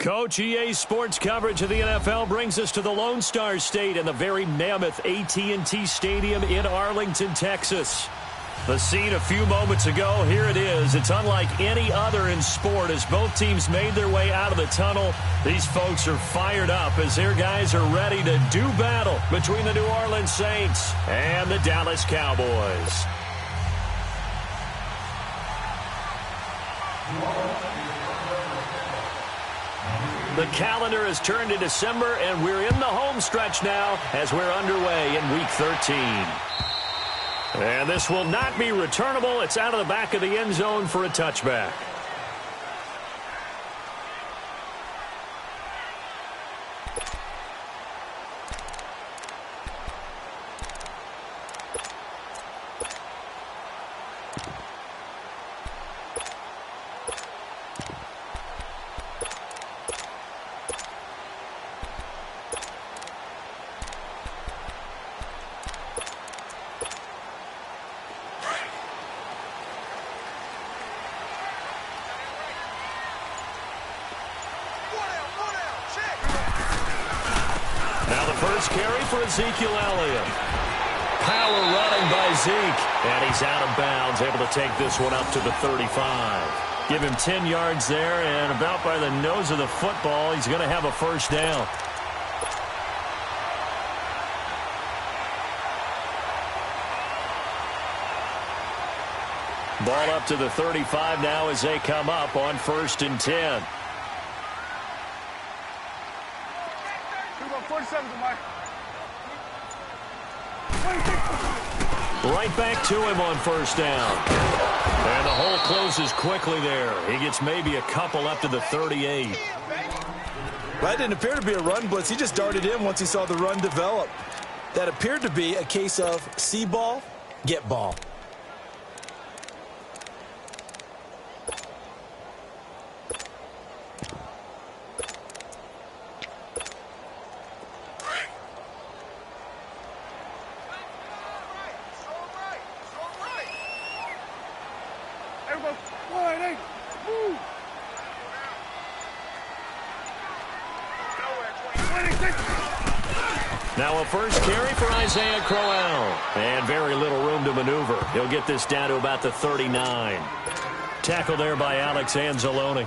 Coach, EA Sports coverage of the NFL brings us to the Lone Star State and the very mammoth AT&T Stadium in Arlington, Texas. The scene a few moments ago, here it is. It's unlike any other in sport as both teams made their way out of the tunnel. These folks are fired up as their guys are ready to do battle between the New Orleans Saints and the Dallas Cowboys. The calendar has turned to December, and we're in the home stretch now as we're underway in Week 13. And this will not be returnable. It's out of the back of the end zone for a touchback. First carry for Ezekiel Elliott. Power running by Zeke. And he's out of bounds, able to take this one up to the 35. Give him 10 yards there, and about by the nose of the football, he's going to have a first down. Ball up to the 35 now as they come up on 1st and 10. Right back to him on first down. And the hole closes quickly there. He gets maybe a couple up to the 38. That didn't appear to be a run blitz. He just darted in once he saw the run develop. That appeared to be a case of see ball, get ball. Now a first carry for Isaiah Crowell. And very little room to maneuver. He'll get this down to about the 39. Tackle there by Alex Anzalone.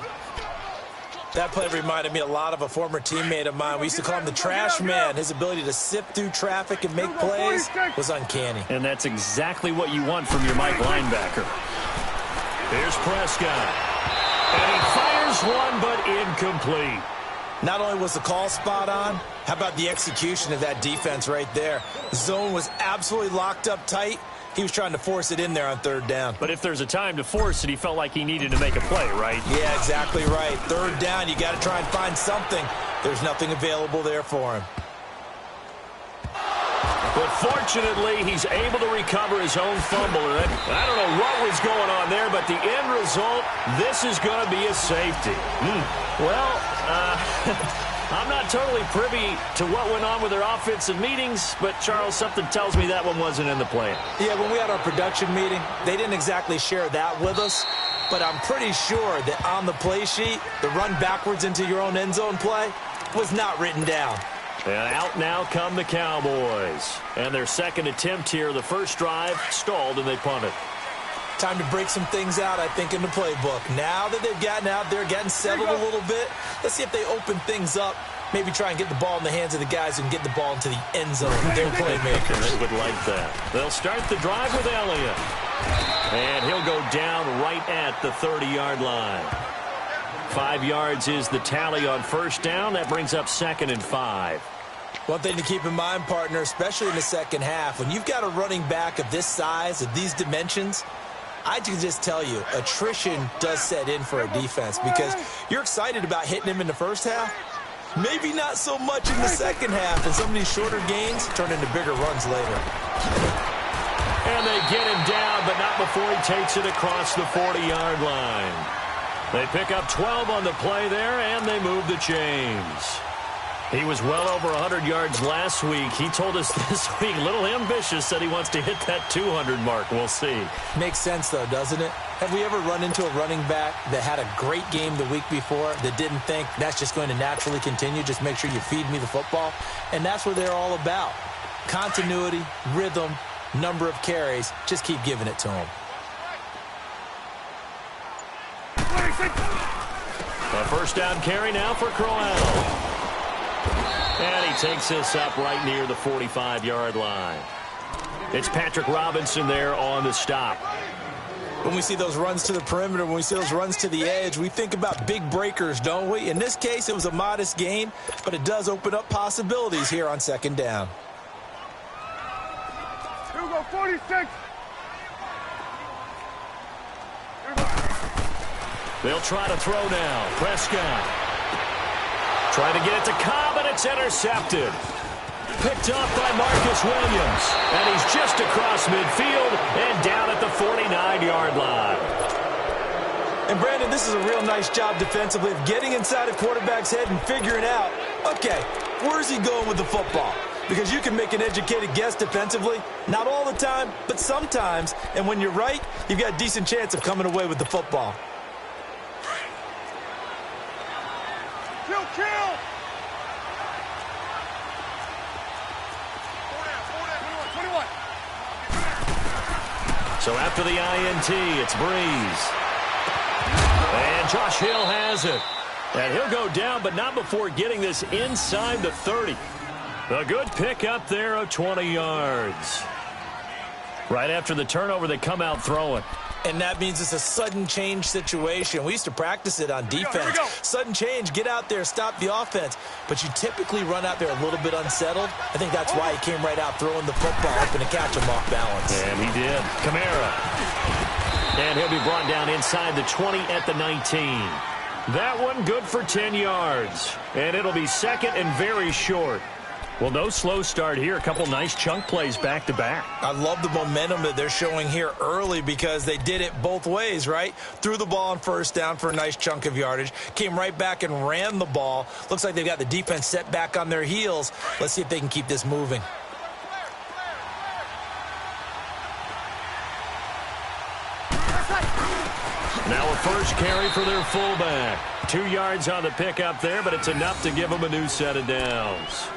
That play reminded me a lot of a former teammate of mine. We used to call him the trash man. His ability to sift through traffic and make plays was uncanny. And that's exactly what you want from your Mike linebacker. Here's Prescott. And he fires one, but incomplete. Not only was the call spot on, how about the execution of that defense right there? The zone was absolutely locked up tight. He was trying to force it in there on 3rd down. But if there's a time to force it, he felt like he needed to make a play, right? Yeah, exactly right. 3rd down, you got to try and find something. There's nothing available there for him. But fortunately, he's able to recover his own fumble. I don't know what was going on there, but the end result, this is going to be a safety. Well, I'm not totally privy to what went on with their offensive meetings, but, Charles, something tells me that one wasn't in the plan. Yeah, when we had our production meeting, they didn't exactly share that with us, but I'm pretty sure that on the play sheet, the run backwards into your own end zone play was not written down. And out now come the Cowboys. And their second attempt here, the first drive, stalled and they punted. Time to break some things out, I think, in the playbook. Now that they've gotten out there, getting settled a little bit, let's see if they open things up. Maybe try and get the ball in the hands of the guys who can get the ball into the end zone. They're playmakers. They would like that. They'll start the drive with Elliott. And he'll go down right at the 30-yard line. 5 yards is the tally on first down. That brings up 2nd and 5. One thing to keep in mind, partner, especially in the second half, when you've got a running back of this size, of these dimensions, I can just tell you, attrition does set in for a defense because you're excited about hitting him in the first half. Maybe not so much in the second half, and some of these shorter gains turn into bigger runs later. And they get him down, but not before he takes it across the 40-yard line. They pick up 12 on the play there, and they move the chains. He was well over 100 yards last week. He told us this week, a little ambitious, said he wants to hit that 200 mark. We'll see. Makes sense, though, doesn't it? Have we ever run into a running back that had a great game the week before that didn't think that's just going to naturally continue? Just make sure you feed me the football. And that's what they're all about. Continuity, rhythm, number of carries. Just keep giving it to them. A first down carry now for Crowell. And he takes this up right near the 45-yard line. It's Patrick Robinson there on the stop. When we see those runs to the perimeter, when we see those runs to the edge, we think about big breakers, don't we? In this case, it was a modest gain, but it does open up possibilities here on second down. Here we go, 46. They'll try to throw now. Prescott trying to get it to Cobb, and it's intercepted. Picked off by Marcus Williams. And he's just across midfield and down at the 49-yard line. And, Brandon, this is a real nice job defensively of getting inside a quarterback's head and figuring out, okay, where's he going with the football? Because you can make an educated guess defensively. Not all the time, but sometimes. And when you're right, you've got a decent chance of coming away with the football. Kill! So after the INT, it's Breeze. And Josh Hill has it. And he'll go down, but not before getting this inside the 30. A good pick up there of 20 yards. Right after the turnover, they come out throwing. And that means it's a sudden change situation. We used to practice it on defense. Sudden change, get out there, stop the offense. But you typically run out there a little bit unsettled. I think that's why he came right out throwing the football, hoping to catch him off balance. And he did. Kamara. And he'll be brought down inside the 20 at the 19. That one good for 10 yards. And it'll be second and very short. Well, no slow start here. A couple nice chunk plays back-to-back. I love the momentum that they're showing here early because they did it both ways, right? Threw the ball on first down for a nice chunk of yardage. Came right back and ran the ball. Looks like they've got the defense set back on their heels. Let's see if they can keep this moving. Now a first carry for their fullback. 2 yards on the pickup there, but it's enough to give them a new set of downs.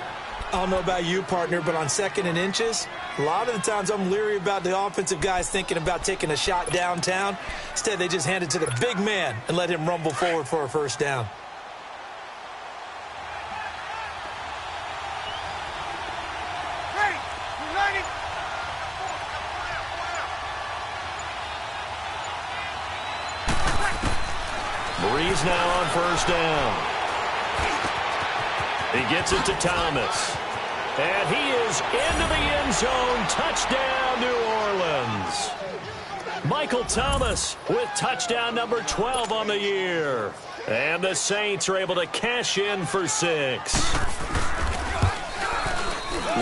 I don't know about you, partner, but on second and inches, a lot of the times I'm leery about the offensive guys thinking about taking a shot downtown. Instead, they just hand it to the big man and let him rumble forward for a first down. Breeze now on first down. He gets it to Thomas. And he is into the end zone. Touchdown, New Orleans. Michael Thomas with touchdown number 12 on the year. And the Saints are able to cash in for 6.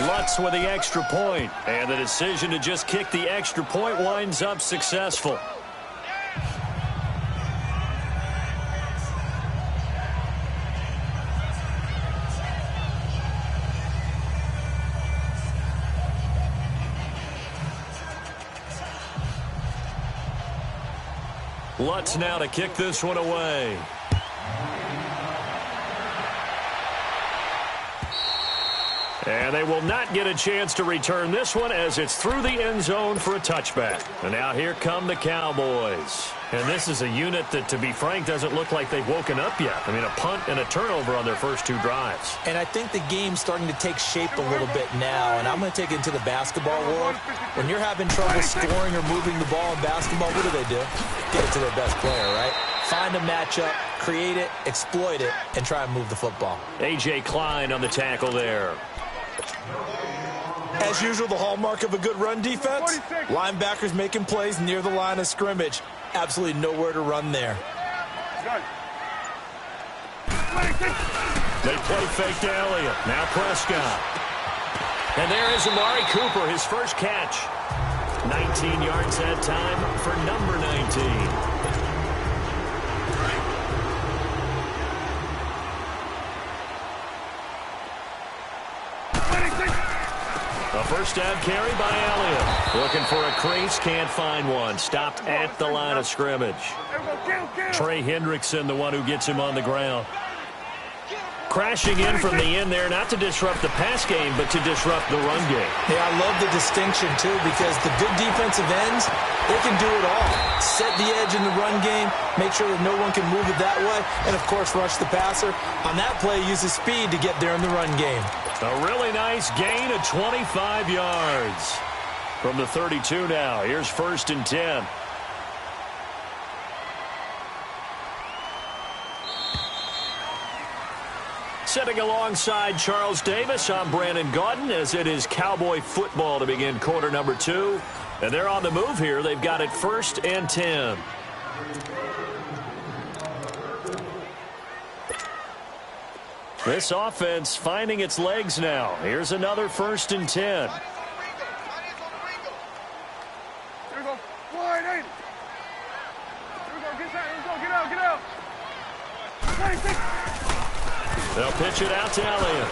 Lutz with the extra point. And the decision to just kick the extra point winds up successful. Lutz now to kick this one away. And they will not get a chance to return this one as it's through the end zone for a touchback. And now here come the Cowboys. And this is a unit that, to be frank, doesn't look like they've woken up yet. I mean, a punt and a turnover on their first 2 drives. And I think the game's starting to take shape a little bit now. And I'm going to take it into the basketball world. When you're having trouble scoring or moving the ball in basketball, what do? Get it to their best player, right? Find a matchup, create it, exploit it, and try and move the football. A.J. Klein on the tackle there. As usual, the hallmark of a good run defense, linebackers making plays near the line of scrimmage. Absolutely nowhere to run there. They play fake to Elliott. Now Prescott. And there is Amari Cooper, his first catch. 19 yards that time for number 19. A first down carry by Elliott. Looking for a crease, can't find one. Stopped at the line of scrimmage. Trey Hendrickson, the one who gets him on the ground. Crashing in from the end there, not to disrupt the pass game, but to disrupt the run game. Yeah, I love the distinction, too, because the good defensive ends, they can do it all. Set the edge in the run game, make sure that no one can move it that way, and, of course, rush the passer. On that play, use his speed to get there in the run game. A really nice gain of 25 yards. From the 32 now, here's 1st and 10. Sitting alongside Charles Davis, I'm Brandon Gaudin, as it is Cowboy football to begin quarter number 2. And they're on the move here. They've got it 1st and 10. This offense finding its legs now. Here's another 1st and 10. Here we go. Wide 80. Here we go. Get out. Get out. 26. They'll pitch it out to Elliott.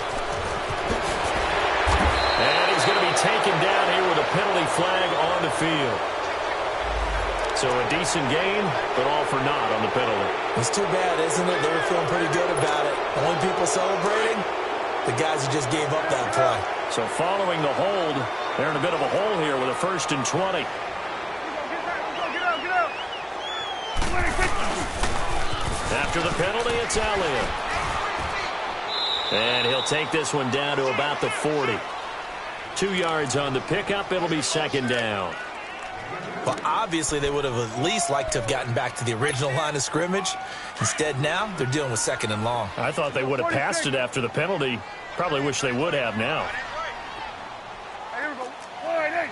And he's going to be taken down here with a penalty flag on the field. So a decent gain, but all for naught on the penalty. It's too bad, isn't it? They were feeling pretty good about it. Only people celebrating, the guys who just gave up that play. So following the hold, they're in a bit of a hole here with a 1st and 20. Get out. 26. After the penalty, it's Elliott. And he'll take this one down to about the 40. 2 yards on the pickup. It'll be 2nd down. Well, obviously, they would have at least liked to have gotten back to the original line of scrimmage. Instead, now, they're dealing with 2nd and long. I thought they would have passed it after the penalty. Probably wish they would have now. Here we go. Wide 80.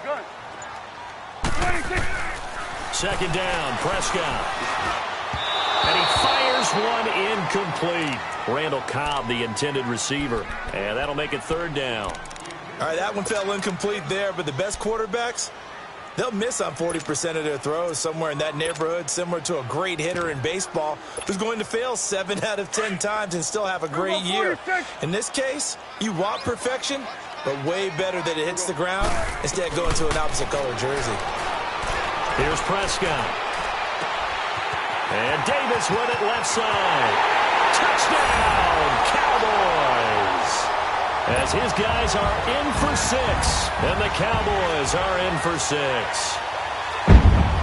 Gun. 26. 2nd down, Prescott. And he fires one incomplete. Randall Cobb, the intended receiver. And that'll make it 3rd down. All right, that one fell incomplete there, but the best quarterbacks, they'll miss on 40% of their throws, somewhere in that neighborhood, similar to a great hitter in baseball who's going to fail 7 out of 10 times and still have a great year. In this case, you want perfection, but way better that it hits the ground instead of going to an opposite color jersey. Here's Prescott. And Davis with it left side. Touchdown, Cowboys! As his guys are in for 6, and the Cowboys are in for 6.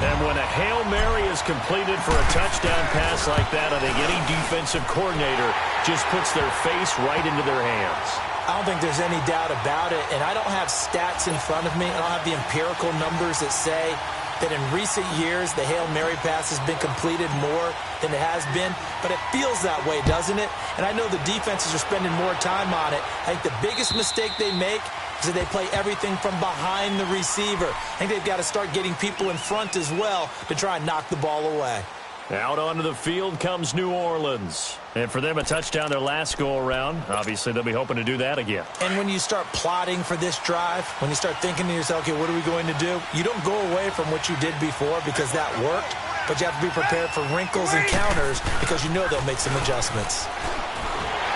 And when a Hail Mary is completed for a touchdown pass like that, I think any defensive coordinator just puts their face right into their hands. I don't think there's any doubt about it, and I don't have stats in front of me. I don't have the empirical numbers that say that in recent years the Hail Mary pass has been completed more than it has been, but it feels that way, doesn't it? And I know the defenses are spending more time on it. I think the biggest mistake they make is that they play everything from behind the receiver. I think they've got to start getting people in front as well to try and knock the ball away. Out onto the field comes New Orleans. And for them, a touchdown their last go-around. Obviously, they'll be hoping to do that again. And when you start plotting for this drive, when you start thinking to yourself, okay, what are we going to do? You don't go away from what you did before because that worked, but you have to be prepared for wrinkles and counters because you know they'll make some adjustments.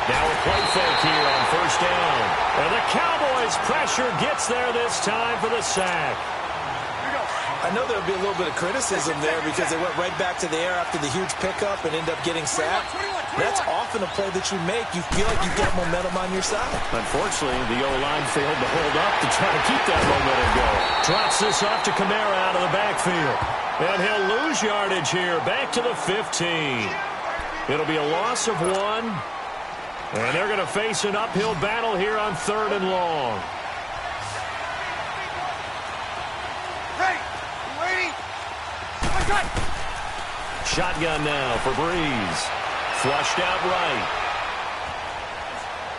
Now a play fake here on 1st down. And the Cowboys' pressure gets there this time for the sack. I know there'll be a little bit of criticism there because they went right back to the air after the huge pickup and end up getting sacked. That's often a play that you make. You feel like you've got momentum on your side. Unfortunately, the O-line failed to hold up to try to keep that momentum going. Drops this off to Kamara out of the backfield. And he'll lose yardage here, back to the 15. It'll be a loss of 1. And they're going to face an uphill battle here on 3rd and long. Shotgun now for Breeze. Flushed out right.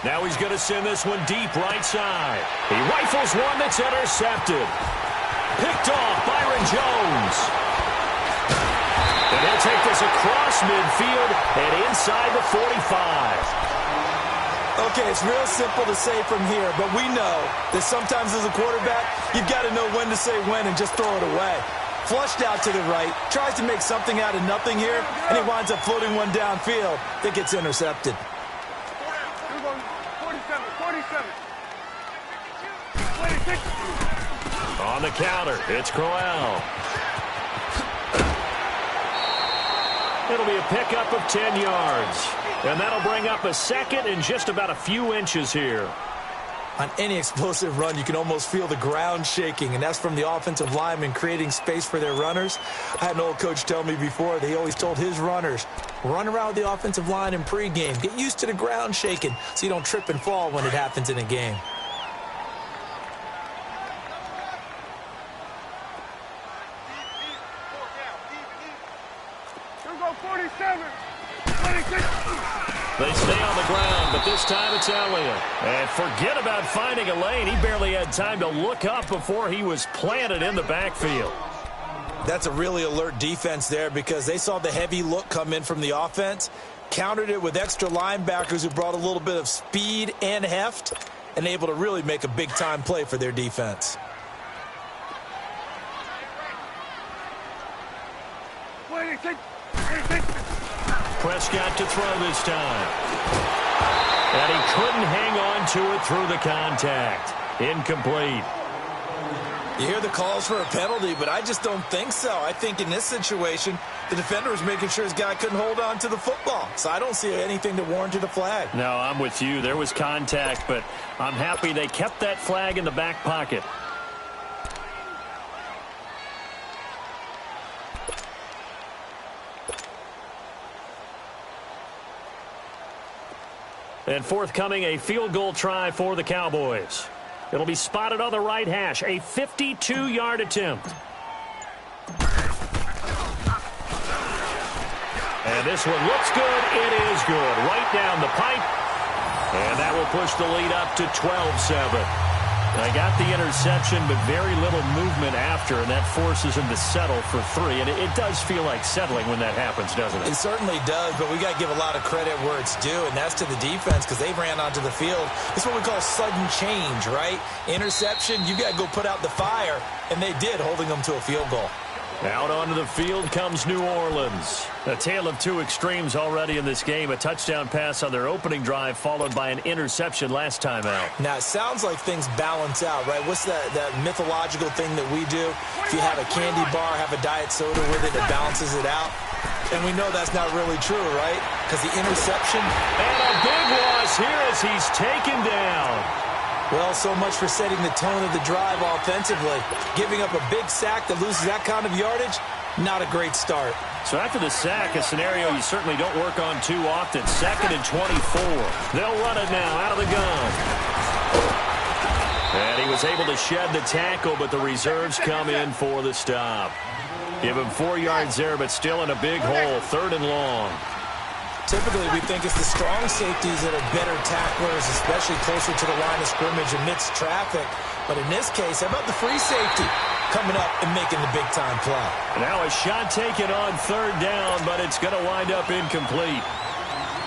Now he's going to send this one deep right side. He rifles one that's intercepted. Picked off Byron Jones. And he'll take this across midfield and inside the 45. Okay, it's real simple to say from here, but we know that sometimes as a quarterback, you've got to know when to say when and just throw it away. Flushed out to the right, tries to make something out of nothing here, and he winds up floating one downfield that gets intercepted. On the counter, it's Crowell. It'll be a pickup of 10 yards. And that'll bring up a second and just about a few inches here. On any explosive run, you can almost feel the ground shaking, and that's from the offensive linemen creating space for their runners. I had an old coach tell me before, he always told his runners, run around the offensive line in pregame. Get used to the ground shaking so you don't trip and fall when it happens in a game. Here go 47. 26. They stay on the ground, but this time it's Elliott. And forget about finding a lane. He barely had time to look up before he was planted in the backfield. That's a really alert defense there because they saw the heavy look come in from the offense, countered it with extra linebackers who brought a little bit of speed and heft, and able to really make a big-time play for their defense. Prescott to throw this time. And he couldn't hang on to it through the contact. Incomplete. You hear the calls for a penalty, but I just don't think so. I think in this situation, the defender was making sure his guy couldn't hold on to the football. So I don't see anything that warranted a flag. No, I'm with you. There was contact, but I'm happy they kept that flag in the back pocket. And forthcoming, a field goal try for the Cowboys. It'll be spotted on the right hash, a 52-yard attempt. And this one looks good. It is good. Right down the pipe. And that will push the lead up to 12-7. They got the interception, but very little movement after, and that forces him to settle for 3. And it does feel like settling when that happens, doesn't it? It certainly does, but we got to give a lot of credit where it's due, and that's to the defense because they ran onto the field. It's what we call sudden change, right? Interception, you got to go put out the fire, and they did, holding them to a field goal. Out onto the field comes New Orleans. A tale of two extremes already in this game. A touchdown pass on their opening drive followed by an interception last time out. Now, it sounds like things balance out, right? What's that mythological thing that we do? If you have a candy bar, have a diet soda with it, it balances it out. And we know that's not really true, right? Because the interception. And a big loss here as he's taken down. Well, so much for setting the tone of the drive offensively. Giving up a big sack that loses that kind of yardage, not a great start. So after the sack, a scenario you certainly don't work on too often. 2nd and 24. They'll run it now out of the gun. And he was able to shed the tackle, but the reserves come in for the stop. Give him 4 yards there, but still in a big hole. 3rd and long. Typically, we think it's the strong safeties that are better tacklers, especially closer to the line of scrimmage amidst traffic. But in this case, how about the free safety coming up and making the big-time play? Now a shot taken on 3rd down, but it's going to wind up incomplete.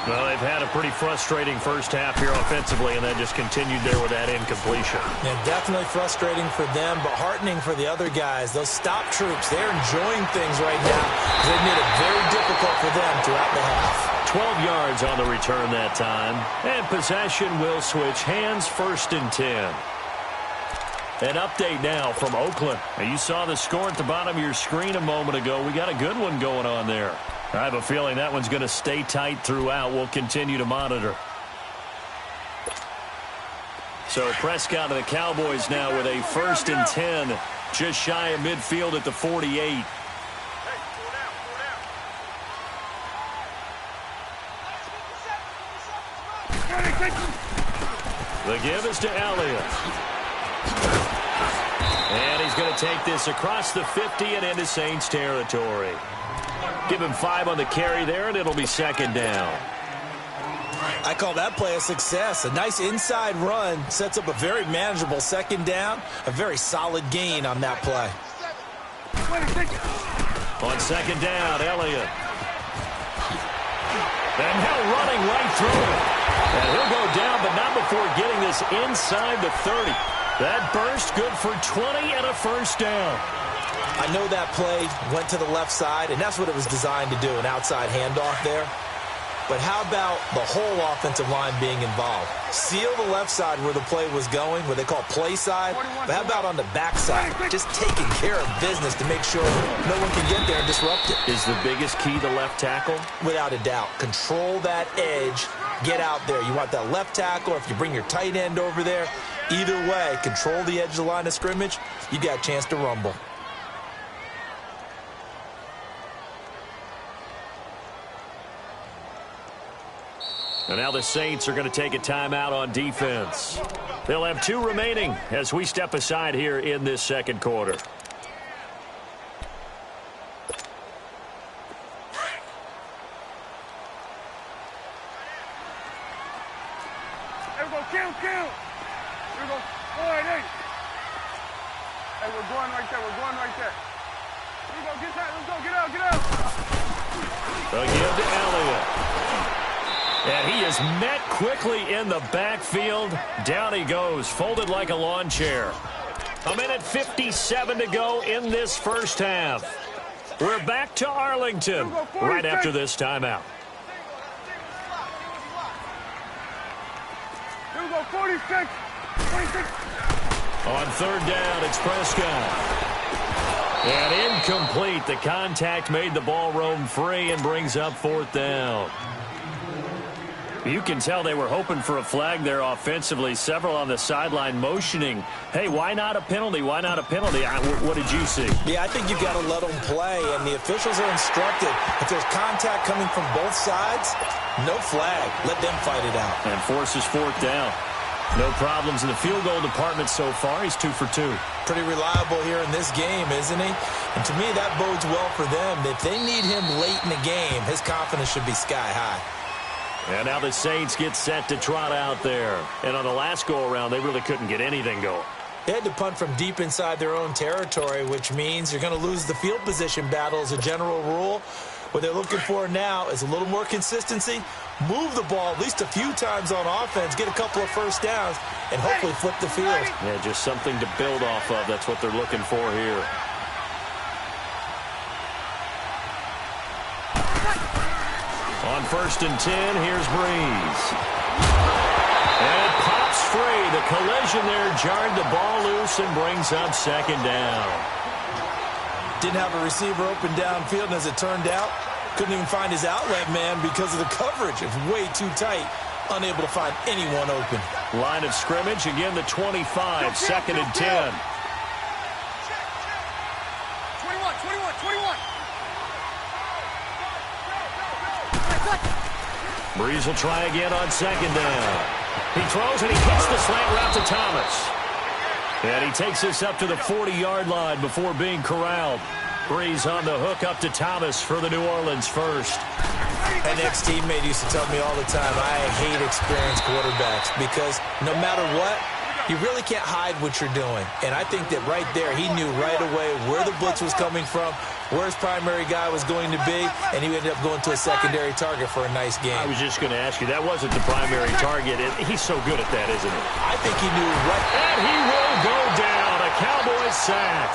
Well, they've had a pretty frustrating first half here offensively, and then just continued there with that incompletion. Yeah, definitely frustrating for them, but heartening for the other guys. Those stop troops, they're enjoying things right now. They've made it very difficult for them throughout the half. 12 yards on the return that time. And possession will switch hands. 1st and 10. An update now from Oakland. Now, you saw the score at the bottom of your screen a moment ago. We got a good one going on there. I have a feeling that one's going to stay tight throughout. We'll continue to monitor. So Prescott of the Cowboys now with a 1st and 10. Just shy of midfield at the 48. The give is to Elliott. And he's going to take this across the 50 and into Saints territory. Give him 5 on the carry there, and it'll be 2nd down. I call that play a success. A nice inside run sets up a very manageable 2nd down. A very solid gain on that play. On 2nd down, Elliott. And now running right through it. And he'll go down, but not before getting this inside the 30. That burst good for 20 and a 1st down. I know that play went to the left side, and that's what it was designed to do, an outside handoff there. but how about the whole offensive line being involved? Seal the left side where the play was going, what they call play side, but how about on the back side? Just taking care of business to make sure no one can get there and disrupt it. Is the biggest key the left tackle? Without a doubt. Control that edge. Get out there. You want that left tackle, or if you bring your tight end over there, either way, control the edge of the line of scrimmage, you got a chance to rumble. And now the Saints are going to take a timeout on defense. They'll have 2 remaining as we step aside here in this second quarter. There we go, kill. Here we go, 4-8. Hey, we're going right there, Here we go, get that, let's go, get out. Again to Elliott. And he is met quickly in the backfield. Down he goes, folded like a lawn chair. 1:57 to go in this first half. We're back to Arlington right after this timeout. Here we go, 46. On third down, it's Prescott. And incomplete. The contact made the ball roam free and brings up 4th down. You can tell they were hoping for a flag there offensively. Several on the sideline motioning, hey, why not a penalty? Why not a penalty? What did you see? Yeah, I think you've got to let them play, and the officials are instructed. If there's contact coming from both sides, no flag. Let them fight it out. And forces 4th down. No problems in the field goal department so far. He's 2 for 2. Pretty reliable here in this game, isn't he? And to me, that bodes well for them. If they need him late in the game, his confidence should be sky high. And now the Saints get set to trot out there. And on the last go-around, they really couldn't get anything going. They had to punt from deep inside their own territory, which means you're going to lose the field position battle as a general rule. What they're looking for now is a little more consistency, move the ball at least a few times on offense, get a couple of first downs, and hopefully flip the field. Yeah, just something to build off of. That's what they're looking for here. On 1st and 10, here's Breeze. And it pops free. The collision there jarred the ball loose and brings up 2nd down. Didn't have a receiver open downfield, and as it turned out, couldn't even find his outlet man because of the coverage. It was way too tight, unable to find anyone open. Line of scrimmage, again the 25, 2nd and 10. 21. Breeze will try again on 2nd down. He throws and he hits the slant route to Thomas. And he takes this up to the 40-yard line before being corralled. Breeze on the hook up to Thomas for the New Orleans first. An ex-teammate used to tell me all the time, I hate experienced quarterbacks because no matter what, you really can't hide what you're doing. And I think that right there, he knew right away where the blitz was coming from, where his primary guy was going to be, and he ended up going to a secondary target for a nice game. I was just going to ask you, that wasn't the primary target. He's so good at that, isn't he? I think he knew right. And he will go down. A Cowboys sack.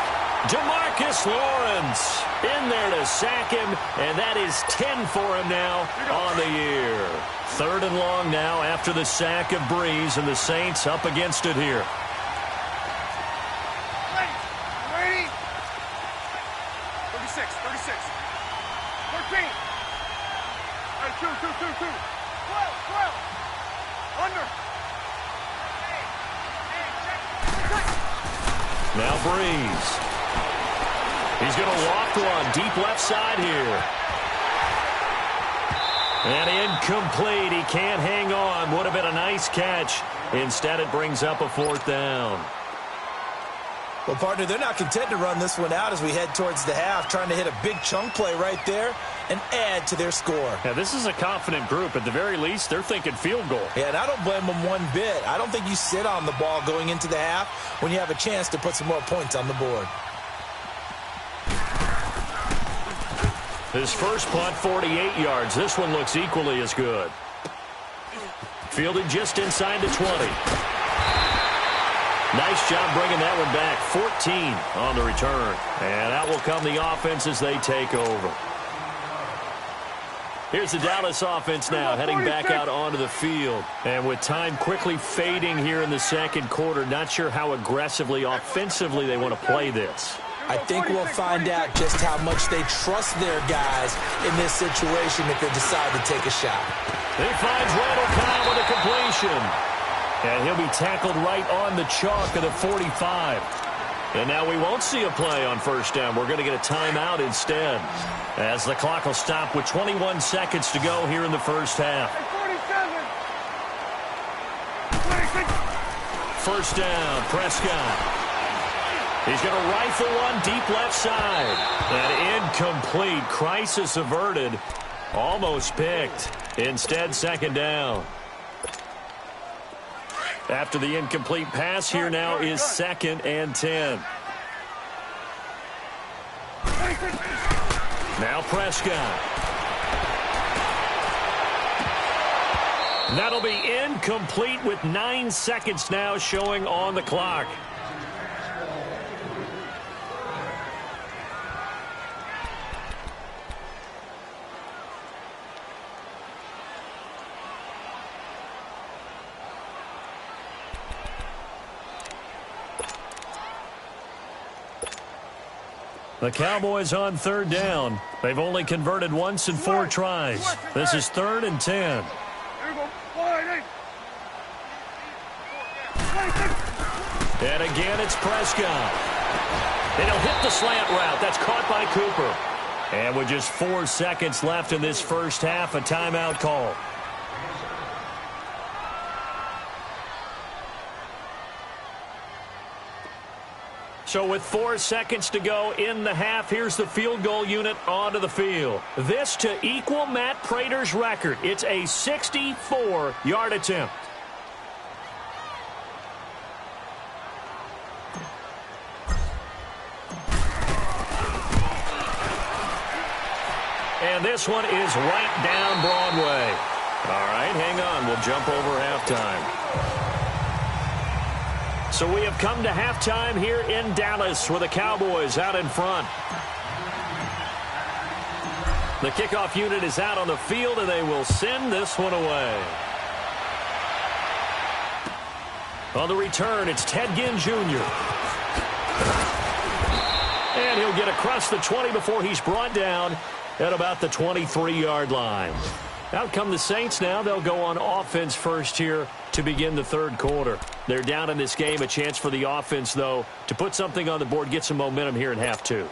DeMarcus Lawrence in there to sack him, and that is 10 for him now on the year. 3rd and long now after the sack of Breeze, and the Saints up against it here. Ready? 36. 13. All right, 2. 12. Under. Now Breeze. He's going to walk one deep left side here. And incomplete. He can't hang on. Would have been a nice catch. Instead, it brings up a 4th down. Well, partner, they're not content to run this one out as we head towards the half, trying to hit a big chunk play right there and add to their score. Now, this is a confident group. At the very least, they're thinking field goal. Yeah, and I don't blame them one bit. I don't think you sit on the ball going into the half when you have a chance to put some more points on the board. His first punt, 48 yards. This one looks equally as good. Fielded just inside the 20. Nice job bringing that one back. 14 on the return. And out will come the offense as they take over. Here's the Dallas offense now heading back out onto the field. And with time quickly fading here in the second quarter, not sure how aggressively, offensively they want to play this. I think we'll find out just how much they trust their guys in this situation if they decide to take a shot. He finds Randall Cobb with a completion. And he'll be tackled right on the chalk of the 45. And now we won't see a play on first down. We're going to get a timeout instead, as the clock will stop with 21 seconds to go here in the first half. 47. First down, Prescott. He's going to rifle one deep left side. And incomplete. Crisis averted. Almost picked. Instead, second down. After the incomplete pass, here now is 2nd and 10. Now Prescott. That'll be incomplete with 9 seconds now showing on the clock. The Cowboys on third down. They've only converted once in 4 tries. This is 3rd and 10. Here we go. 48. And again, it's Prescott. And he'll hit the slant route. That's caught by Cooper. And with just 4 seconds left in this first half, a timeout call. So with 4 seconds to go in the half, here's the field goal unit onto the field. This to equal Matt Prater's record. It's a 64-yard attempt. And this one is right down Broadway. All right, hang on. We'll jump over halftime. So we have come to halftime here in Dallas with the Cowboys out in front. The kickoff unit is out on the field, and they will send this one away. On the return, it's Ted Ginn Jr. And he'll get across the 20 before he's brought down at about the 23-yard line. Out come the Saints now. They'll go on offense first here to begin the third quarter. They're down in this game. A chance for the offense, though, to put something on the board, get some momentum here in half 2.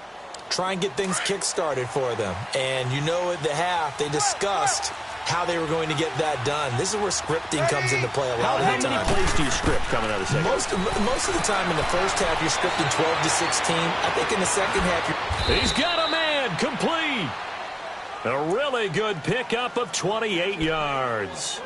Try and get things kick-started for them. And you know at the half, they discussed how they were going to get that done. This is where scripting comes into play a lot of the time. How many plays do you script coming out of the second? Most of the time in the first half, you're scripting 12 to 16. I think in the second half, you're... He's got a man complete. A really good pickup of 28 yards.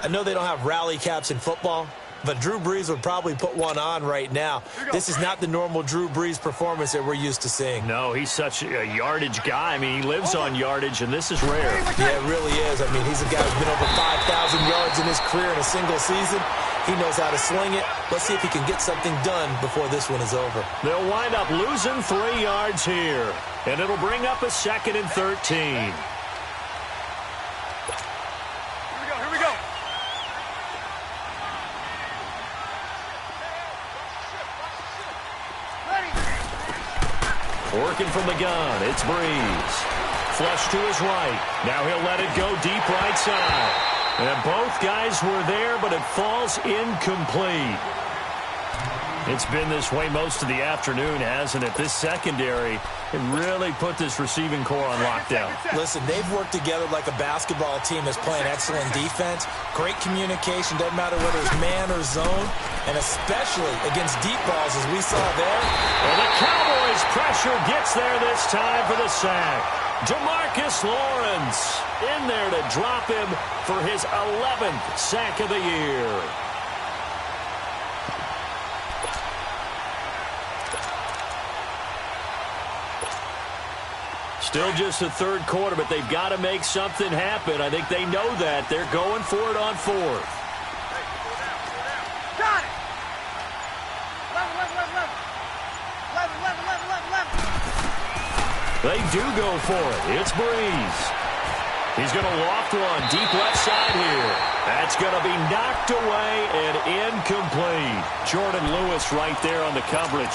I know they don't have rally caps in football, but Drew Brees would probably put one on right now. This is not the normal Drew Brees performance that we're used to seeing. No, he's such a yardage guy. I mean, he lives on yardage, and this is rare. Yeah, it really is. I mean, he's a guy who's been over 5,000 yards in his career in a single season. He knows how to sling it. Let's see if he can get something done before this one is over. They'll wind up losing 3 yards here, and it'll bring up a 2nd and 13. Working from the gun, it's Brees. Flush to his right. Now he'll let it go deep right side. And both guys were there, but it falls incomplete. It's been this way most of the afternoon, hasn't it? This secondary can really put this receiving core on lockdown. Listen, they've worked together like a basketball team that's playing excellent defense. Great communication, doesn't matter whether it's man or zone, and especially against deep balls as we saw there. Well, the Cowboys pressure gets there this time for the sack. DeMarcus Lawrence in there to drop him for his 11th sack of the year. Still just the third quarter, but they've got to make something happen. I think they know that. They're going for it on 4th. Got it. 11. They do go for it. It's Brees. He's going to loft one deep left side here. That's going to be knocked away and incomplete. Jordan Lewis right there on the coverage.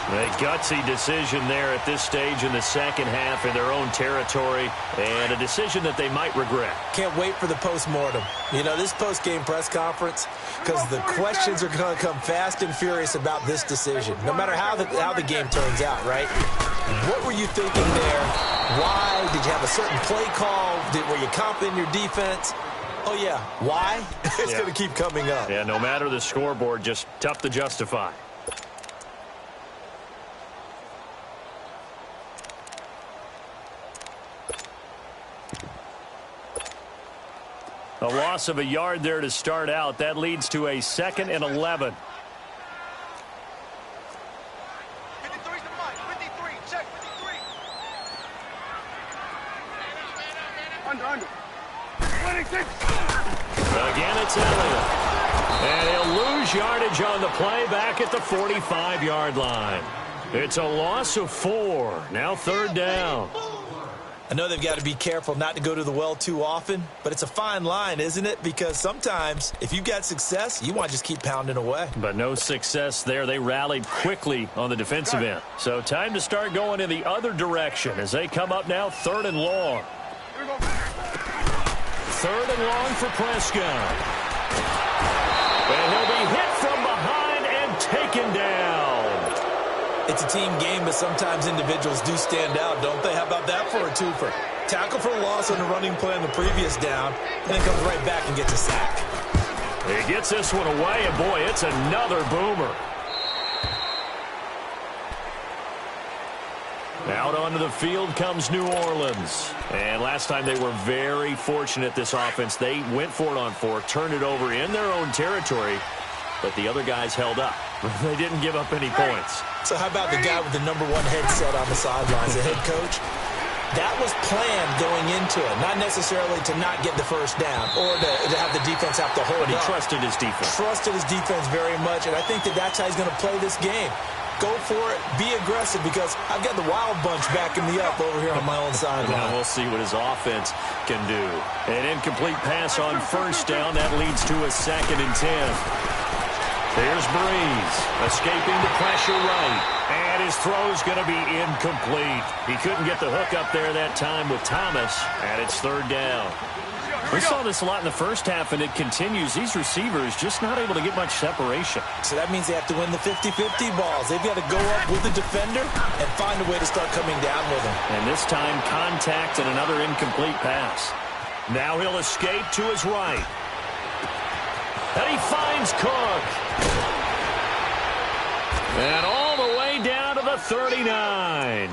A gutsy decision there at this stage in the second half in their own territory, and a decision that they might regret. Can't wait for the post-mortem. You know, this post-game press conference, because the questions are going to come fast and furious about this decision, no matter how the game turns out, right? What were you thinking there? Why? Did you have a certain play call? Were you confident in your defense? Oh, yeah. Why? It's going to keep coming up. Yeah, no matter the scoreboard, just tough to justify. A loss of a yard there to start out. That leads to a 2nd and 11. 53's the mic. 53. Check 53. Under. 26. Again, it's Elliott. And he'll lose yardage on the play back at the 45-yard line. It's a loss of 4. Now 3rd down. I know they've got to be careful not to go to the well too often, but it's a fine line, isn't it? Because sometimes, if you've got success, you want to just keep pounding away. But no success there. They rallied quickly on the defensive end. So time to start going in the other direction as they come up now 3rd and long. 3rd and long for Prescott. And he'll be hit from behind and taken down. It's a team game, but sometimes individuals do stand out, don't they? How about that for a twofer? Tackle for a loss on the running play on the previous down, and then comes right back and gets a sack. He gets this one away, and boy, it's another boomer. Out onto the field comes New Orleans. And last time they were very fortunate, this offense. They went for it on 4, turned it over in their own territory, but the other guys held up. They didn't give up any points. So how about the guy with the #1 headset on the sidelines, the head coach? That was planned going into it, not necessarily to not get the first down or to have the defense have to hold But he up. trusted his defense. Trusted his defense very much, and I think that's how he's going to play this game. Go for it, be aggressive, because I've got the wild bunch backing me up over here on my own sideline. Now we'll see what his offense can do. An incomplete pass on 1st down. That leads to a 2nd and 10. There's Breeze, escaping the pressure right. And his throw's going to be incomplete. He couldn't get the hook up there that time with Thomas, and it's 3rd down. We saw this a lot in the first half, and it continues. These receivers just not able to get much separation. So that means they have to win the 50-50 balls. They've got to go up with the defender and find a way to start coming down with him. And this time, contact and another incomplete pass. Now he'll escape to his right. And he finds Cook. And all the way down to the 39.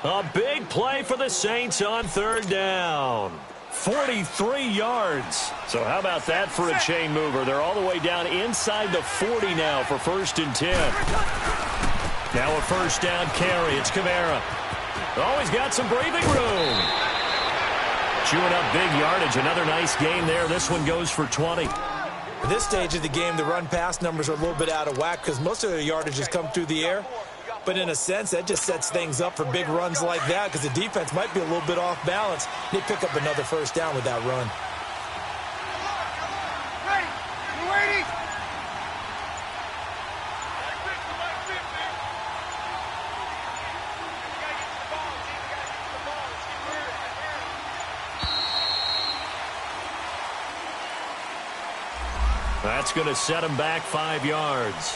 A big play for the Saints on 3rd down. 43 yards. So how about that for a chain mover? They're all the way down inside the 40 now for 1st and 10. Now a 1st down carry. It's Kamara. Always got some breathing room. Chewing up big yardage. Another nice gain there. This one goes for 20. At this stage of the game, the run-pass numbers are a little bit out of whack because most of their yardage has come through the air. But in a sense, that just sets things up for big runs like that because the defense might be a little bit off balance. They pick up another 1st down with that run. Hey, you waiting? That's going to set him back 5 yards.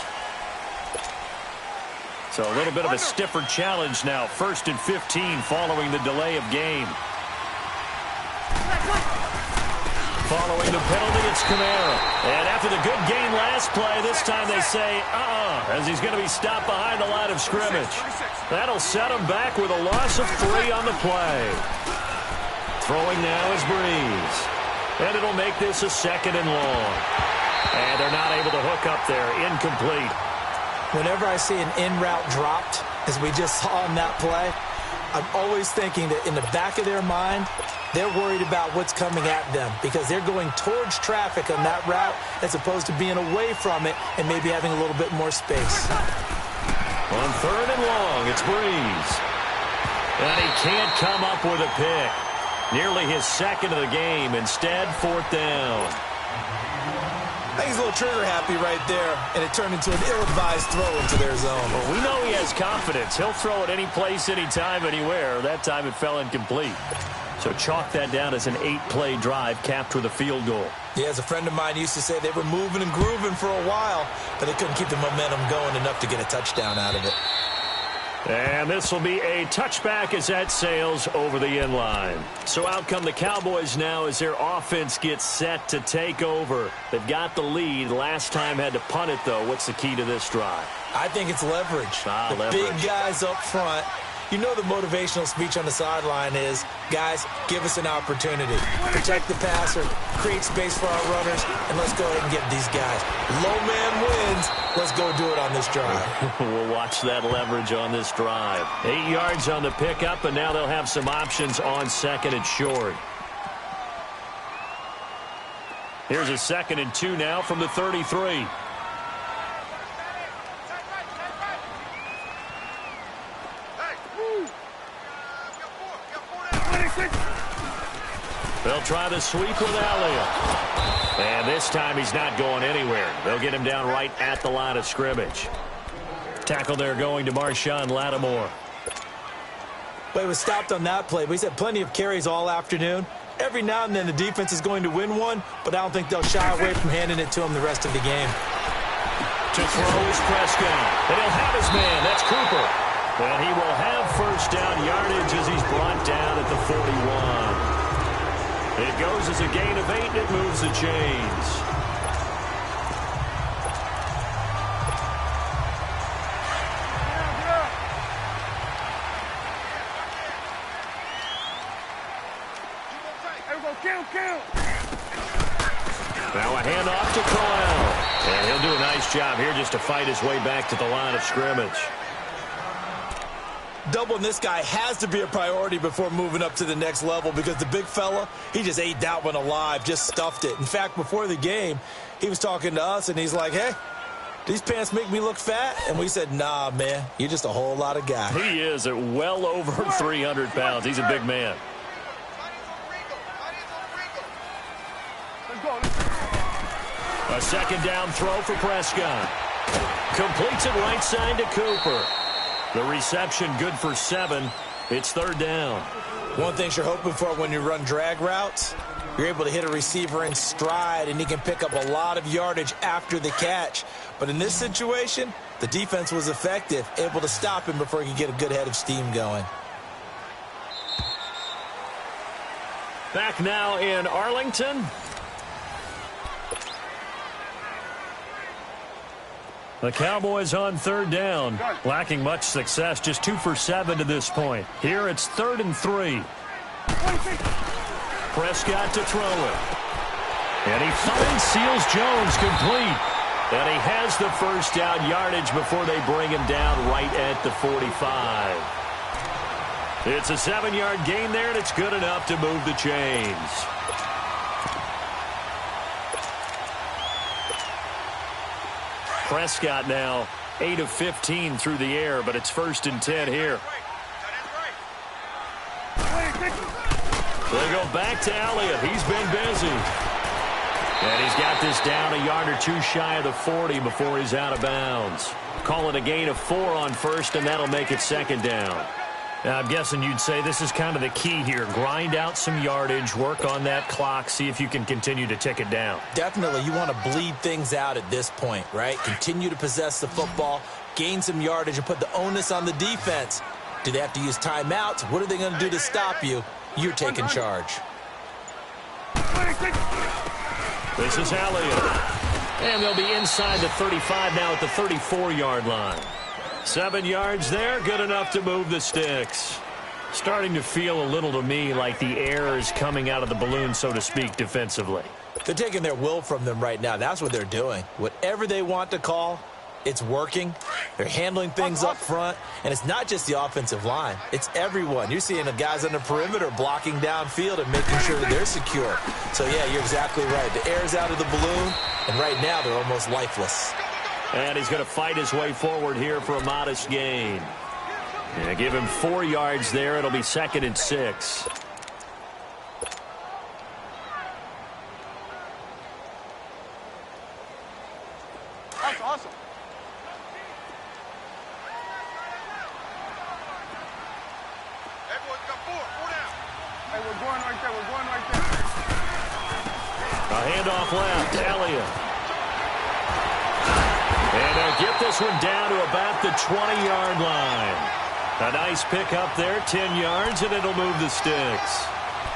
So a little bit of a stiffer challenge now. 1st and 15 following the delay of game. Following the penalty, it's Kamara. And after the good gain last play, this time they say, as he's going to be stopped behind the line of scrimmage. That'll set him back with a loss of 3 on the play. Throwing now is Breeze. And it'll make this a 2nd and long. And they're not able to hook up there. Incomplete. Whenever I see an in-route dropped, as we just saw in that play, I'm always thinking that in the back of their mind, they're worried about what's coming at them because they're going towards traffic on that route as opposed to being away from it and maybe having a little bit more space. On 3rd and long, it's Breeze. And he can't come up with a pick. Nearly his second of the game. Instead, 4th down. I think he's a little trigger happy right there, and it turned into an ill-advised throw into their zone. Well, we know he has confidence. He'll throw it any place, anytime, anywhere. That time it fell incomplete. So chalk that down as an 8-play drive capped with a field goal. Yeah, as a friend of mine used to say, they were moving and grooving for a while, but they couldn't keep the momentum going enough to get a touchdown out of it. And this will be a touchback as that sails over the inline. So out come the Cowboys now as their offense gets set to take over. They've got the lead. Last time had to punt it, though. What's the key to this drive? I think it's leverage. Leverage. Big guys up front. You know the motivational speech on the sideline is, guys, give us an opportunity. Protect the passer, create space for our runners, and let's go ahead and get these guys. Low man wins. Let's go do it on this drive. We'll watch that leverage on this drive. 8 yards on the pickup, and now they'll have some options on 2nd and short. Here's a 2nd and 2 now from the 33. They'll try the sweep with Elliott. And this time he's not going anywhere. They'll get him down right at the line of scrimmage. Tackle there going to Marshawn Lattimore. But he was stopped on that play. But he's had plenty of carries all afternoon. Every now and then the defense is going to win one, but I don't think they'll shy away from handing it to him the rest of the game. To throw is Prescott. And he'll have his man. That's Cooper. And he will have first down yardage as he's brought down at the 41. It goes as a gain of 8, and it moves the chains. Now a handoff to Crowell. And he'll do a nice job here just to fight his way back to the line of scrimmage. Doubling this guy has to be a priority before moving up to the next level because the big fella, he just ate that one alive, just stuffed it. In fact, before the game, he was talking to us, and he's like, hey, these pants make me look fat? And we said, nah, man, you're just a whole lot of guy. He is at well over 300 pounds. He's a big man. A 2nd down throw for Prescott. Completes it right side to Cooper. The reception good for 7. It's 3rd down. One thing you're hoping for when you run drag routes, you're able to hit a receiver in stride, and he can pick up a lot of yardage after the catch. But in this situation, the defense was effective, able to stop him before he could get a good head of steam going. Back now in Arlington. The Cowboys on 3rd down, lacking much success, just 2 for 7 to this point. Here it's 3rd and 3. Prescott to throw it. And he finds Seals Jones complete. And he has the first down yardage before they bring him down right at the 45. It's a 7-yard gain there, and it's good enough to move the chains. Prescott now 8 of 15 through the air, but it's 1st and 10 here. They go back to Elliott. He's been busy. And he's got this down a yard or 2 shy of the 40 before he's out of bounds. Call it a gain of 4 on 1st, and that'll make it 2nd down. Now, I'm guessing you'd say this is kind of the key here. Grind out some yardage, work on that clock, see if you can continue to tick it down. Definitely, you want to bleed things out at this point, right? Continue to possess the football, gain some yardage, and put the onus on the defense. Do they have to use timeouts? What are they going to do to stop you? You're taking charge. This is Elliott. And they'll be inside the 35 now at the 34-yard line. 7 yards there, good enough to move the sticks. Starting to feel a little to me like the air is coming out of the balloon, so to speak, defensively. They're taking their will from them right now. That's what they're doing. Whatever they want to call, it's working. They're handling things up front, and it's not just the offensive line. It's everyone. You're seeing the guys on the perimeter blocking downfield and making sure that they're secure. So, yeah, you're exactly right. The air's out of the balloon, and right now they're almost lifeless. And he's going to fight his way forward here for a modest gain. Yeah, give him 4 yards there. It'll be 2nd and 6. Awesome. Hey, boys, got four down. Hey, we're going right there. A handoff left, Elliott. And they'll get this one down to about the 20-yard line. A nice pick up there, 10 yards, and it'll move the sticks.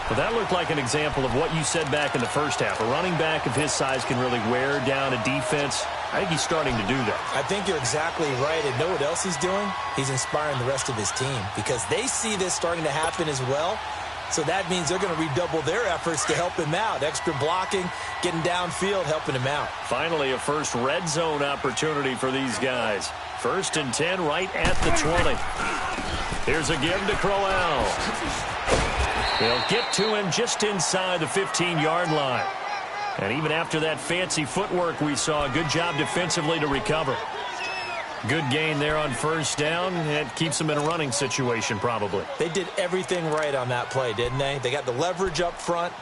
Well, that looked like an example of what you said back in the first half. A running back of his size can really wear down a defense. I think he's starting to do that. I think you're exactly right. And know what else he's doing? He's inspiring the rest of his team because they see this starting to happen as well. So that means they're going to redouble their efforts to help him out. Extra blocking, getting downfield, helping him out. Finally, a first red zone opportunity for these guys. 1st and 10 right at the 20. Here's a give to Crowell. They'll get to him just inside the 15-yard line. And even after that fancy footwork we saw, good job defensively to recover. Good gain there on 1st down. It keeps them in a running situation probably. They did everything right on that play, didn't they? They got the leverage up front,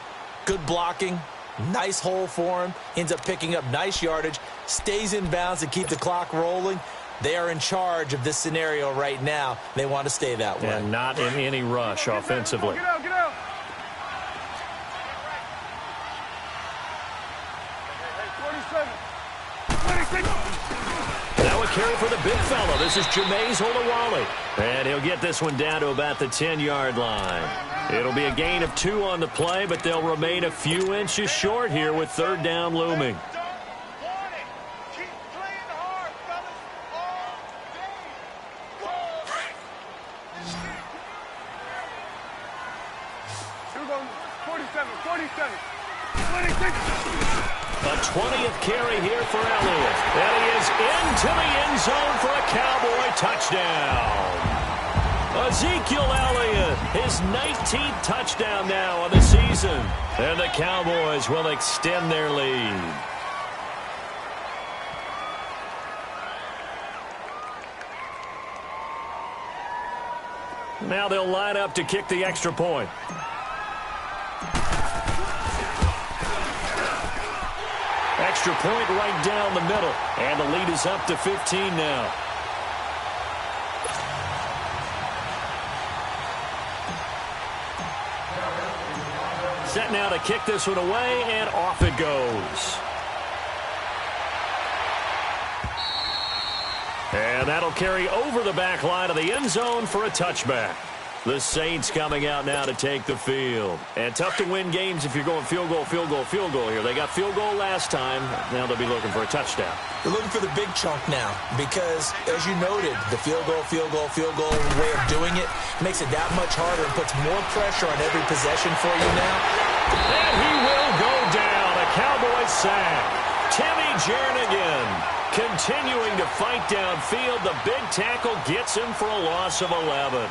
good blocking, nice hole for him, ends up picking up nice yardage, stays in bounds to keep the clock rolling. They are in charge of this scenario right now. They want to stay that way. And not in any rush offensively. Get out. Hey, 47. 26. Now a carry for the big fella. This is Jameis Olawale. And he'll get this one down to about the 10-yard line. It'll be a gain of 2 on the play, but they'll remain a few inches short here with 3rd down looming. A 20th carry here for Elliott. And he is into the end zone for a Cowboy touchdown. Ezekiel Elliott, his 19th touchdown now of the season. And the Cowboys will extend their lead. Now they'll line up to kick the extra point. Extra point right down the middle. And the lead is up to 15 now. Set now to kick this one away, and off it goes. And that'll carry over the back line of the end zone for a touchback. The Saints coming out now to take the field. And tough to win games if you're going field goal here. They got field goal last time. Now they'll be looking for a touchdown. They're looking for the big chunk now because, as you noted, the field goal way of doing it makes it that much harder and puts more pressure on every possession for you now. And he will go down. A Cowboys sack. Timmy Jernigan continuing to fight downfield. The big tackle gets him for a loss of 11.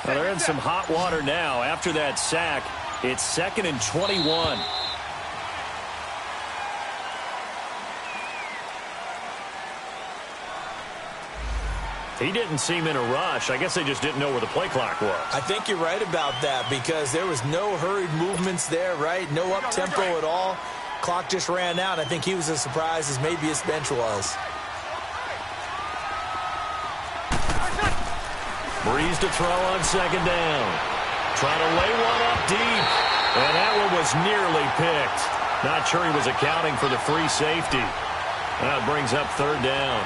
Well, they're in some hot water now. After that sack, it's 2nd and 21. He didn't seem in a rush. I guess they just didn't know where the play clock was. I think you're right about that because there was no hurried movements there, right? No up-tempo at all. Clock just ran out. I think he was as surprised as maybe his bench was. Breeze to throw on 2nd down. Trying to lay one up deep. And that one was nearly picked. Not sure he was accounting for the free safety. That brings up 3rd down.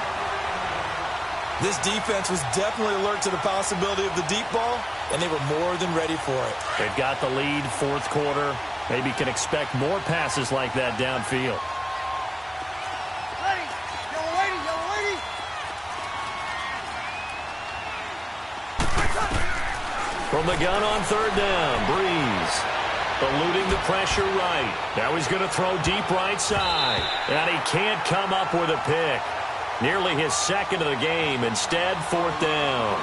This defense was definitely alert to the possibility of the deep ball, and they were more than ready for it. They've got the lead, 4th quarter. Maybe can expect more passes like that downfield. From the gun on 3rd down, Breeze. Eluding the pressure right. Now he's going to throw deep right side. And he can't come up with a pick. Nearly his second of the game. Instead, fourth down.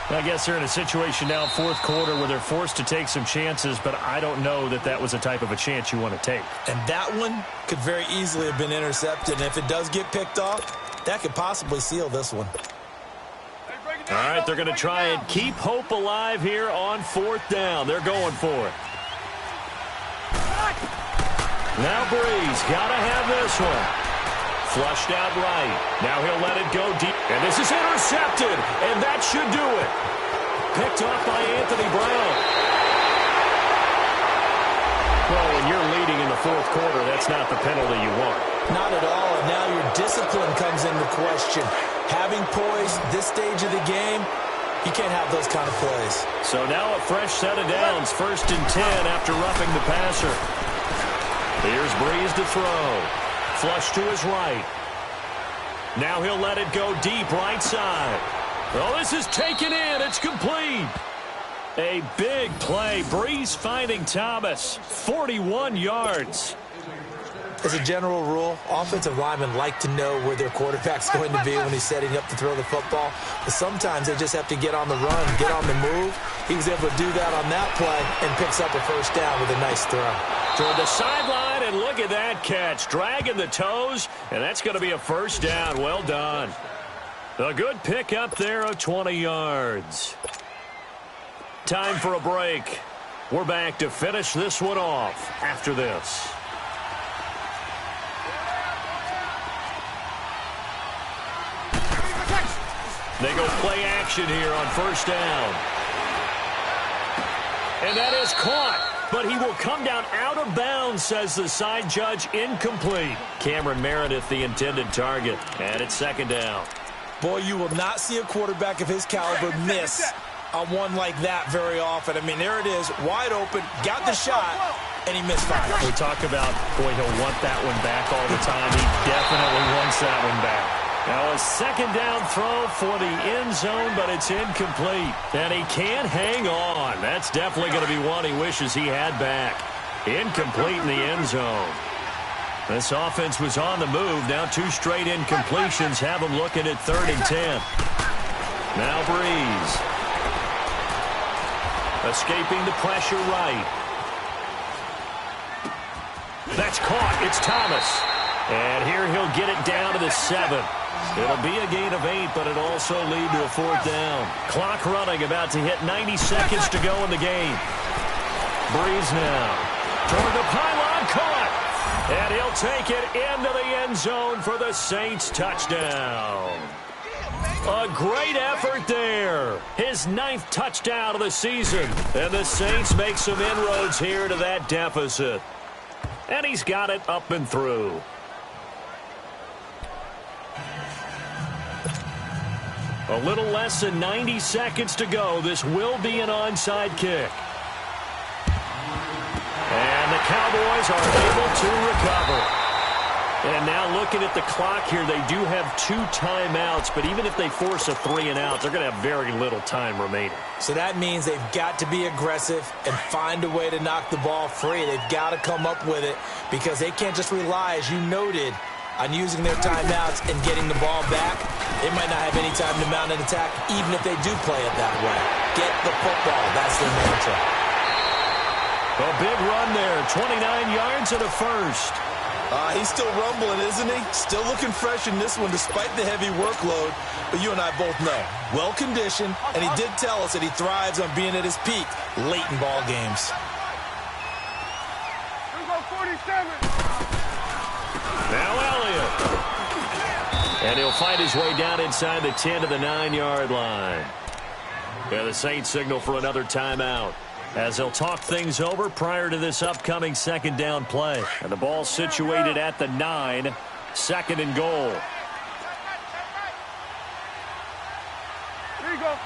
I guess they're in a situation now, fourth quarter, where they're forced to take some chances, but I don't know that that was the type of a chance you want to take. And that one could very easily have been intercepted. And if it does get picked off, that could possibly seal this one. All right, they're going to try and keep hope alive here on fourth down. They're going for it. Now Breeze got to have this one. Flushed out right. Now he'll let it go deep. And this is intercepted. And that should do it. Picked off by Anthony Brown. Well, when you're leading in the fourth quarter, that's not the penalty you want. Not at all. And now your discipline comes into question. Having poise this stage of the game, you can't have those kind of plays. So now a fresh set of downs. 1st and 10 after roughing the passer. Here's Breeze to throw. Flush to his right. Now he'll let it go deep right side. Well, this is taken in. It's complete. A big play. Breeze finding Thomas. 41 yards. As a general rule, offensive linemen like to know where their quarterback's going to be when he's setting up to throw the football. But sometimes they just have to get on the run, get on the move. He was able to do that on that play and picks up a first down with a nice throw. Toward the sideline, and look at that catch. Dragging the toes, and that's going to be a first down. Well done. A good pick up there of 20 yards. Time for a break. We're back to finish this one off after this. They go play action here on first down. And that is caught. But he will come down out of bounds, says the side judge. Incomplete. Cameron Meredith, the intended target. And it's second down. Boy, you will not see a quarterback of his caliber miss on one like that very often. I mean, there it is, wide open, got the shot, and he misfired. We talk about, boy, he'll want that one back all the time. He definitely wants that one back. Now a second down throw for the end zone, but it's incomplete. And he can't hang on. That's definitely going to be one he wishes he had back. Incomplete in the end zone. This offense was on the move. Now 2 straight incompletions have them looking at 3rd and 10. Now Breeze. Escaping the pressure right. That's caught. It's Thomas. And here he'll get it down to the 7. It'll be a gain of 8, but it'll also lead to a 4th down. Clock running, about to hit 90 seconds to go in the game. Breeze now. Toward the pylon, caught. And he'll take it into the end zone for the Saints touchdown. A great effort there. His 9th touchdown of the season. And the Saints make some inroads here to that deficit. And he's got it up and through. A little less than 90 seconds to go. This will be an onside kick. And the Cowboys are able to recover. And now looking at the clock here, they do have 2 timeouts, but even if they force a 3 and out, they're going to have very little time remaining. So that means they've got to be aggressive and find a way to knock the ball free. They've got to come up with it because they can't just rely, as you noted, on using their timeouts and getting the ball back. They might not have any time to mount an attack, even if they do play it that way. Get the football. That's their mantra. A big run there. 29 yards and a first. He's still rumbling, isn't he? Still looking fresh in this one despite the heavy workload. But you and I both know, well-conditioned, and he did tell us that he thrives on being at his peak late in ball games. Here we go, 47. Now Elliott. And he'll find his way down inside the 10 to the 9-yard line. Yeah, the Saints signal for another timeout, as they'll talk things over prior to this upcoming second down play. And the ball situated at the 9, 2nd and goal. Here you go.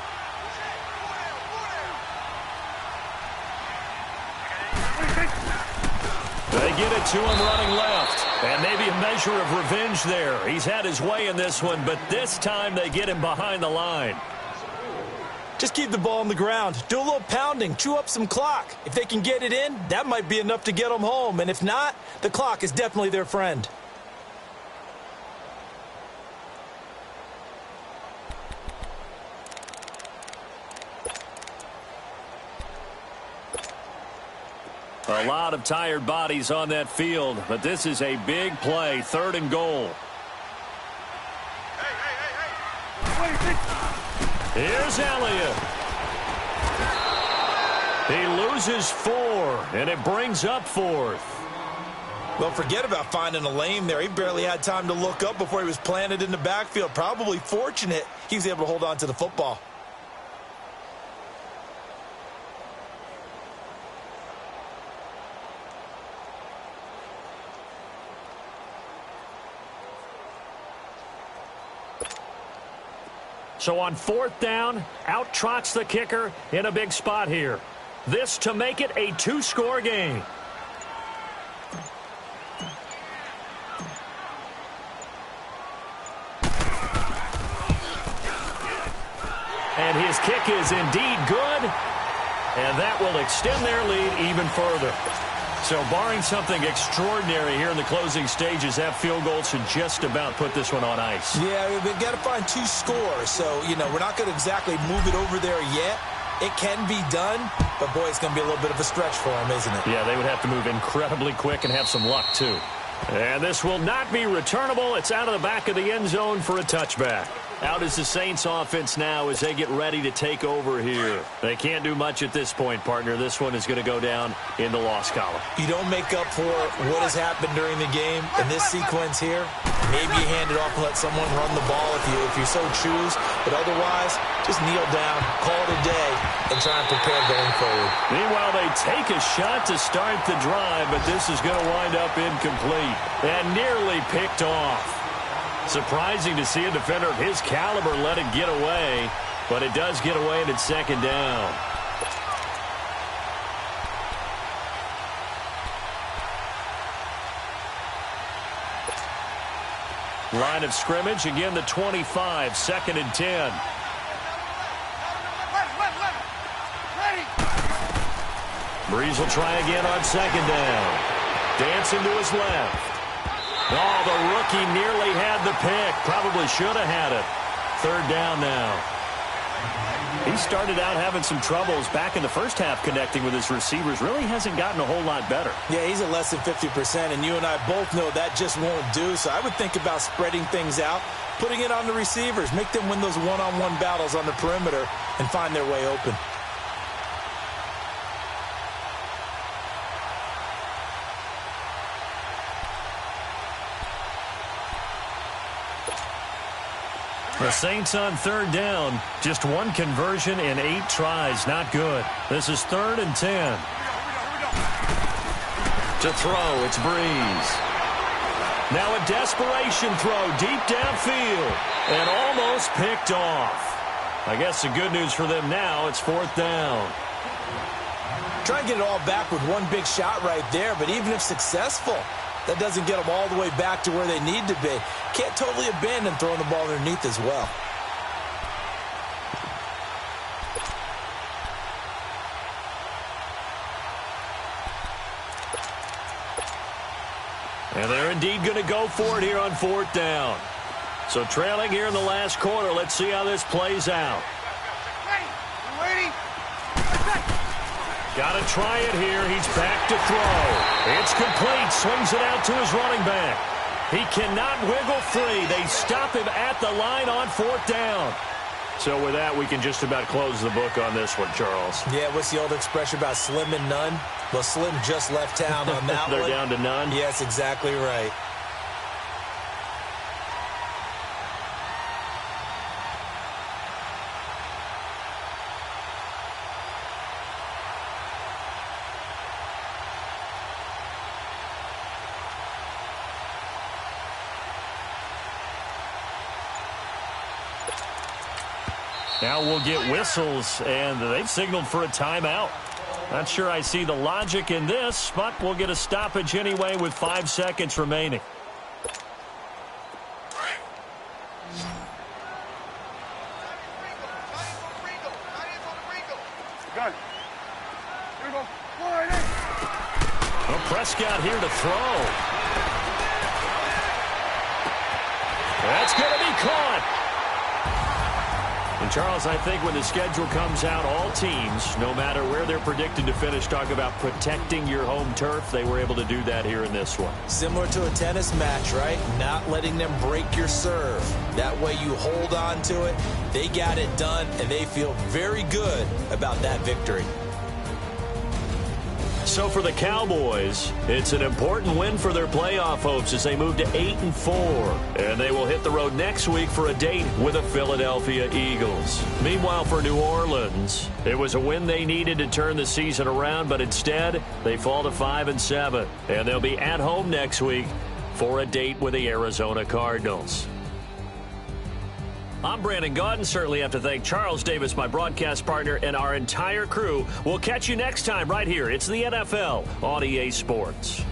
They get it to him running left. And maybe a measure of revenge there. He's had his way in this one, but this time they get him behind the line. Just keep the ball on the ground. Do a little pounding. Chew up some clock. If they can get it in, that might be enough to get them home. And if not, the clock is definitely their friend. A lot of tired bodies on that field, but this is a big play, 3rd and goal. Here's Elliott. He loses 4, and it brings up 4th. Well, forget about finding a lane there. He barely had time to look up before he was planted in the backfield. Probably fortunate he was able to hold on to the football. So on 4th down, out trots the kicker in a big spot here. This to make it a 2-score game. And his kick is indeed good. And that will extend their lead even further. So barring something extraordinary here in the closing stages, that field goal should just about put this one on ice. Yeah, we've got to find 2 scores. So, we're not going to exactly move it over there yet. It can be done, but, boy, it's going to be a little bit of a stretch for them, isn't it? Yeah, they would have to move incredibly quick and have some luck, too. And this will not be returnable. It's out of the back of the end zone for a touchback. Out is the Saints offense now as they get ready to take over here. They can't do much at this point, partner. This one is going to go down in the loss column. You don't make up for what has happened during the game in this sequence here. Maybe you hand it off and let someone run the ball if you so choose. But otherwise, just kneel down, call it a day, and try and prepare going forward. Meanwhile, they take a shot to start the drive, but this is going to wind up incomplete and nearly picked off. Surprising to see a defender of his caliber let it get away, but it does get away and it's 2nd down. Line of scrimmage, again the 25, 2nd and 10. Breeze will try again on 2nd down. Dancing to his left. Oh, the rookie nearly had the pick. Probably should have had it. 3rd down now. He started out having some troubles back in the first half connecting with his receivers. Really hasn't gotten a whole lot better. Yeah, he's at less than 50%, and you and I both know that just won't do. So I would think about spreading things out, putting it on the receivers, make them win those one-on-one battles on the perimeter, and find their way open. The Saints on 3rd down. Just 1 conversion in 8 tries. Not good. This is 3rd and 10. To throw, it's Breeze. Now a desperation throw deep downfield. And almost picked off. I guess the good news for them now, it's 4th down. Try and get it all back with one big shot right there, but even if successful, that doesn't get them all the way back to where they need to be. Can't totally abandon throwing the ball underneath as well. And they're indeed going to go for it here on 4th down. So trailing here in the last quarter. Let's see how this plays out. Got to try it here. He's back to throw. It's complete. Swings it out to his running back. He cannot wiggle free. They stop him at the line on 4th down. So with that, we can just about close the book on this one, Charles. Yeah, what's the old expression about slim and none? Well, Slim just left town on that They're one. down to none? Yes, exactly right. Now we'll get whistles, and they've signaled for a timeout. Not sure I see the logic in this, but we'll get a stoppage anyway with 5 seconds remaining. Prescott here to throw. That's going to be caught. And, Charles, I think when the schedule comes out, all teams, no matter where they're predicted to finish, talk about protecting your home turf. They were able to do that here in this one. Similar to a tennis match, right? Not letting them break your serve. That way you hold on to it. They got it done, and they feel very good about that victory. So for the Cowboys, it's an important win for their playoff hopes as they move to 8-4. And they will hit the road next week for a date with the Philadelphia Eagles. Meanwhile, for New Orleans, it was a win they needed to turn the season around, but instead they fall to 5-7. And they'll be at home next week for a date with the Arizona Cardinals. I'm Brandon Gaudin. Certainly have to thank Charles Davis, my broadcast partner, and our entire crew. We'll catch you next time right here. It's the NFL on EA Sports.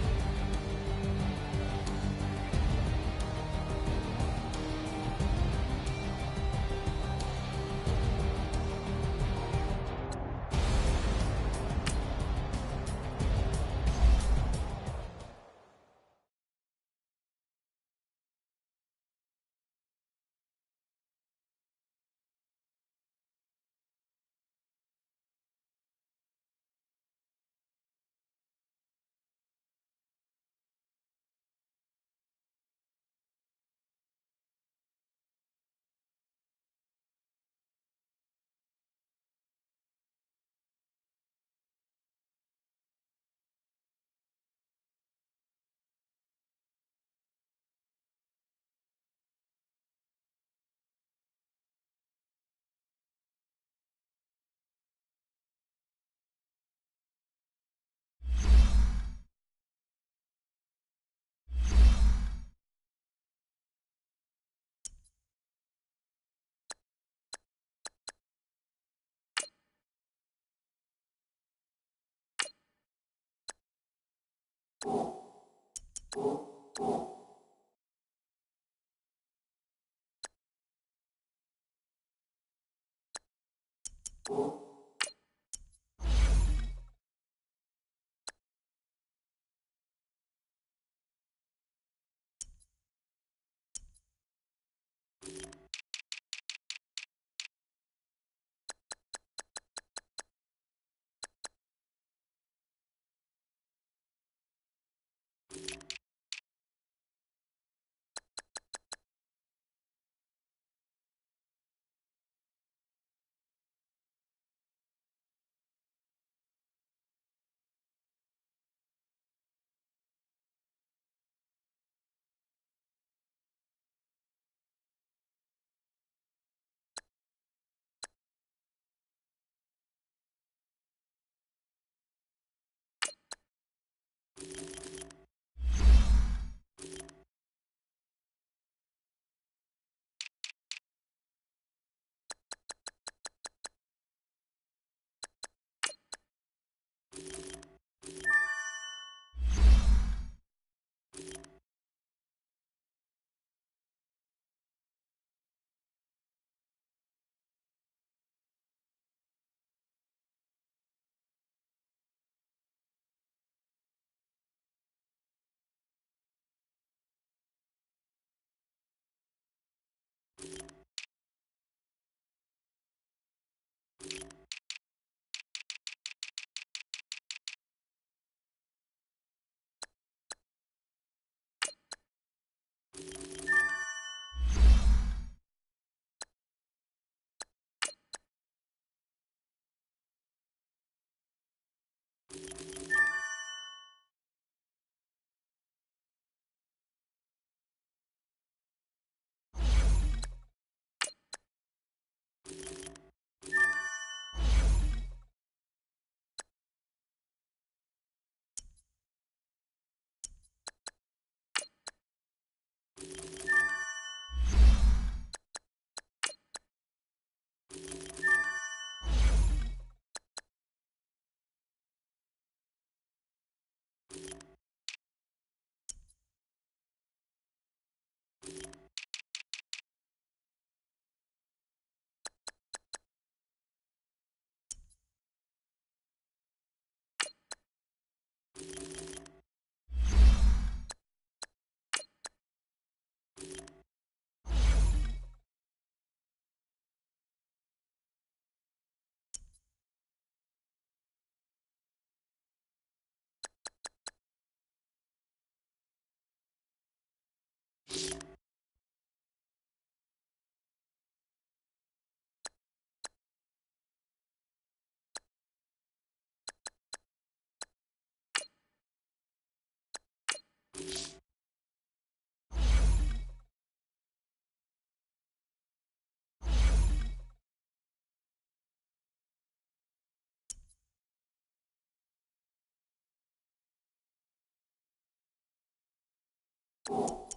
Go.